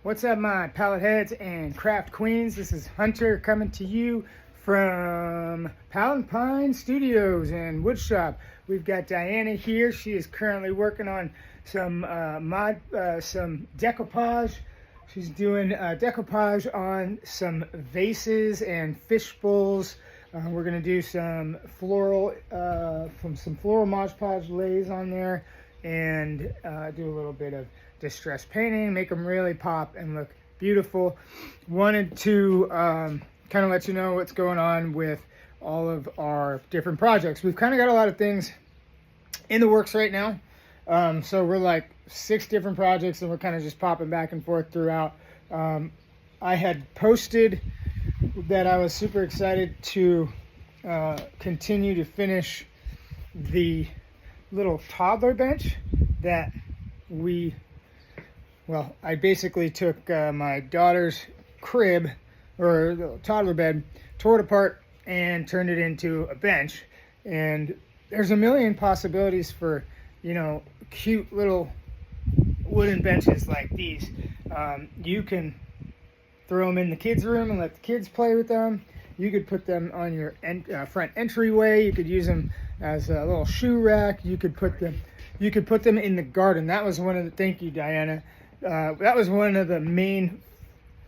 What's up, my pallet heads and craft queens? This is Hunter coming to you from Pallet&Pine Studios and Woodshop. We've got Diana here. She is currently working on some some decoupage. She's doing decoupage on some vases and fish bowls. We're gonna do some floral, some floral Mod Podge lays on there, and do a little bit of distress painting, make them really pop and look beautiful. Wanted to kind of let you know what's going on with all of our different projects. We've kind of got a lot of things in the works right now. So we're like 6 different projects, and we're kind of just popping back and forth throughout. I had posted that I was super excited to continue to finish the little toddler bench that I basically took my daughter's crib, or the toddler bed, tore it apart and turned it into a bench. And there's a million possibilities for, you know, cute little wooden benches like these. You can throw them in the kids' room and let the kids play with them. You could put them on your front entryway. You could use them as a little shoe rack. You could put them in the garden. That was one of the, thank you, Diana. That was one of the main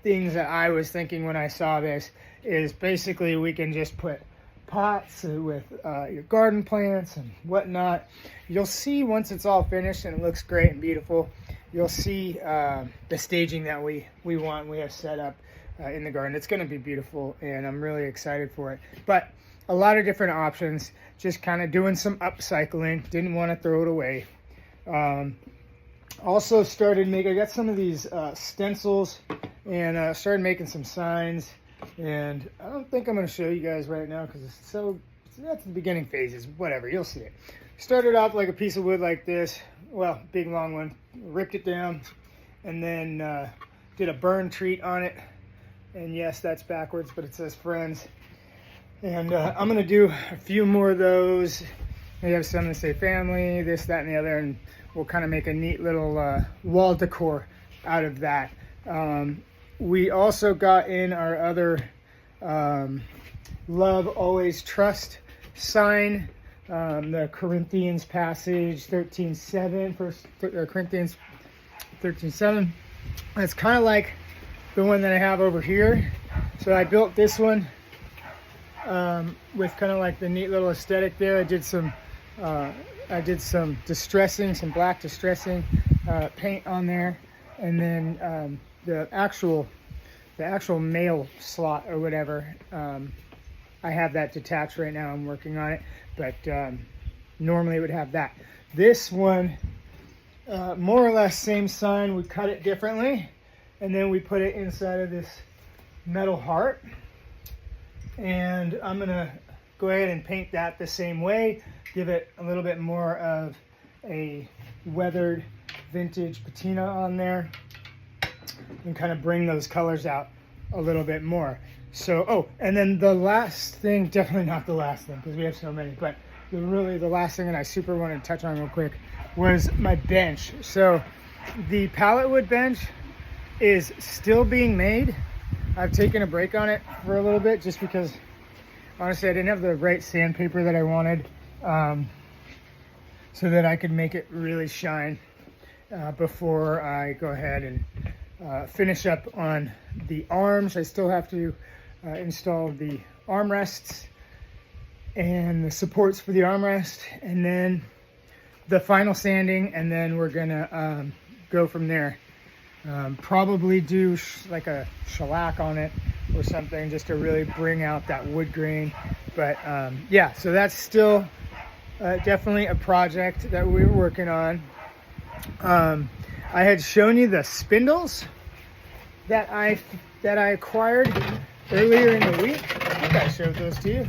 things that I was thinking when I saw this, is basically we can just put pots with your garden plants and whatnot. You'll see once it's all finished and it looks great and beautiful, you'll see the staging that we have set up in the garden. It's going to be beautiful, and I'm really excited for it. But a lot of different options, just kind of doing some upcycling. Didn't want to throw it away. Also started making, I got some of these stencils, and started making some signs. And I don't think I'm going to show you guys right now because that's the beginning phases. Whatever, you'll see it. Started off like a piece of wood like this, well, big long one, ripped it down, and then did a burn treat on it. And yes, that's backwards, but it says friends. And I'm going to do a few more of those. We have some that say family, this, that, and the other, and we'll kind of make a neat little wall decor out of that. We also got in our other Love Always Trust sign, the Corinthians passage 13:7, Corinthians 13:7. It's kind of like the one that I have over here. So I built this one with kind of like the neat little aesthetic there. I did some distressing, some black distressing paint on there, and then the actual mail slot or whatever, I have that detached right now. I'm working on it, but normally it would have that. This one, more or less same sign. We cut it differently, and then we put it inside of this metal heart. And I'm gonna go ahead and paint that the same way, give it a little bit more of a weathered vintage patina on there, and kind of bring those colors out a little bit more. So, oh, and then the last thing, definitely not the last thing because we have so many, but the last thing that I super wanted to touch on real quick was my bench. So the pallet wood bench is still being made. I've taken a break on it for a little bit just because honestly I didn't have the right sandpaper that I wanted, so that I could make it really shine before I go ahead and finish up on the arms. I still have to install the armrests and the supports for the armrest, and then the final sanding, and then we're gonna go from there. Probably do like a shellac on it or something just to really bring out that wood grain. But yeah, so that's still definitely a project that we're working on. I had shown you the spindles that I acquired earlier in the week. I think I showed those to you.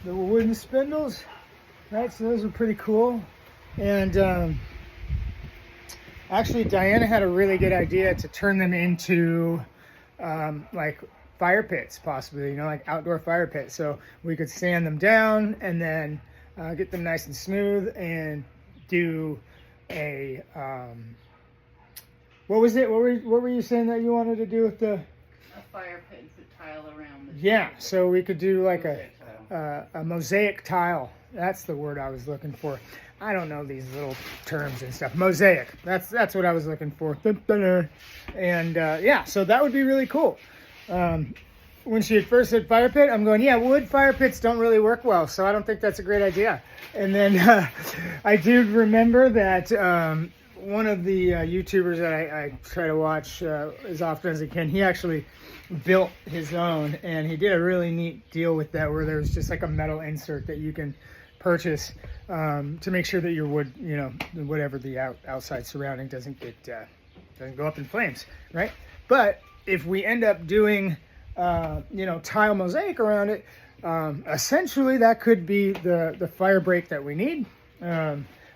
The wooden spindles, right? So those are pretty cool. And actually, Diana had a really good idea to turn them into like fire pits, possibly, you know, like outdoor fire pits. So we could sand them down and then get them nice and smooth and do a What was it? What were you saying that you wanted to do with the? A fire pit and put tile around the Yeah, so we could do like a mosaic tile. That's the word I was looking for. I don't know these little terms and stuff. Mosaic. That's what I was looking for. And yeah, so that would be really cool. When she had first said fire pit, I'm going, yeah, wood fire pits don't really work well, so I don't think that's a great idea. And then I do remember that one of the YouTubers that I try to watch as often as I can, he actually built his own, and he did a really neat deal with that where there's just like a metal insert that you can purchase to make sure that your wood, you know, whatever the outside surrounding doesn't go up in flames, right? But if we end up doing you know, tile mosaic around it, essentially that could be the fire break that we need,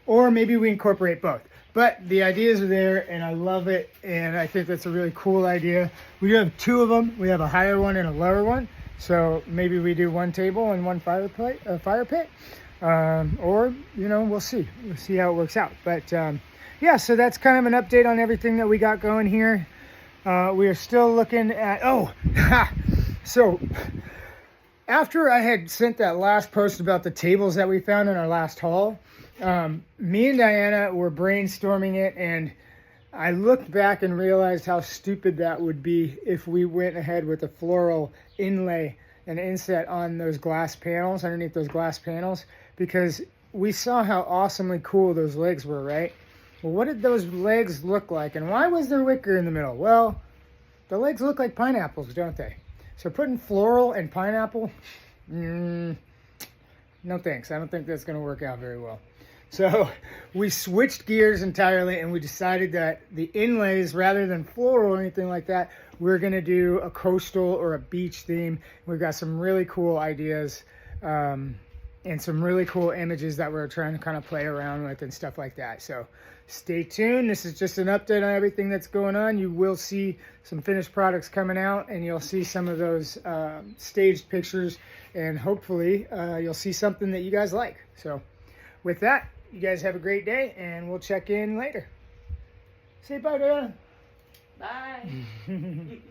or maybe we incorporate both. But the ideas are there, and I love it, and I think that's a really cool idea. We do have two of them. We have a higher one and a lower one, so maybe we do one table and one fire pit, or, you know, we'll see how it works out. But yeah, so that's kind of an update on everything that we got going here. We are still looking at, so after I had sent that last post about the tables that we found in our last haul, me and Diana were brainstorming it, and I looked back and realized how stupid that would be if we went ahead with a floral inlay and inset on those glass panels, underneath those glass panels, because we saw how awesomely cool those legs were, right? Well, what did those legs look like, and why was there wicker in the middle? Well, the legs look like pineapples, don't they? So putting floral and pineapple, no thanks. I don't think that's going to work out very well. So we switched gears entirely, and we decided that the inlays, rather than floral or anything like that, we're going to do a coastal or a beach theme. We've got some really cool ideas and some really cool images that we're trying to kind of play around with and stuff like that. So stay tuned. This is just an update on everything that's going on. You will see some finished products coming out, and you'll see some of those staged pictures, and hopefully you'll see something that you guys like. So with that, you guys have a great day, and we'll check in later. Say bye, Diana. Bye.